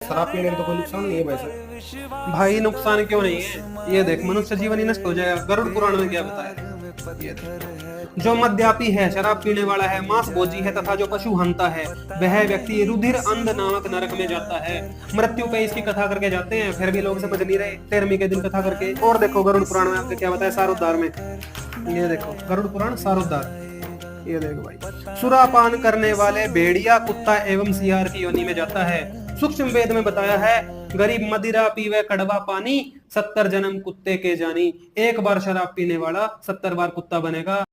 शराब पीने का तो कोई नुकसान नहीं है वैसे। भाई नुकसान क्यों नहीं है, ये देख मनुष्य जीवन ही नष्ट हो जाएगा, गरुड़ पुराण में क्या बताया। ये देख, जो मद्यापी है, शराब पीने वाला है, मांस भोजी है तथा जो पशु हंता है, वह व्यक्ति रुधिर अंध नामक नरक में जाता है। मृत्यु पे इसकी कथा करके जाते हैं, फिर भी लोग समझ नहीं रहे। 13वीं के दिन कथा करके। और देखो गरुड़ पुराण में आपको क्या बताया सारोद्धार में, ये देखो गरुड़ पुराण सारोद्धार। ये देखो भाई, सुरापान करने वाले भेड़िया, कुत्ता एवं सियार की योनि में जाता है। सूक्ष्म वेद में बताया है, गरीब मदिरा पीवे कड़वा पानी, 70 जन्म कुत्ते के जानी। एक बार शराब पीने वाला 70 बार कुत्ता बनेगा।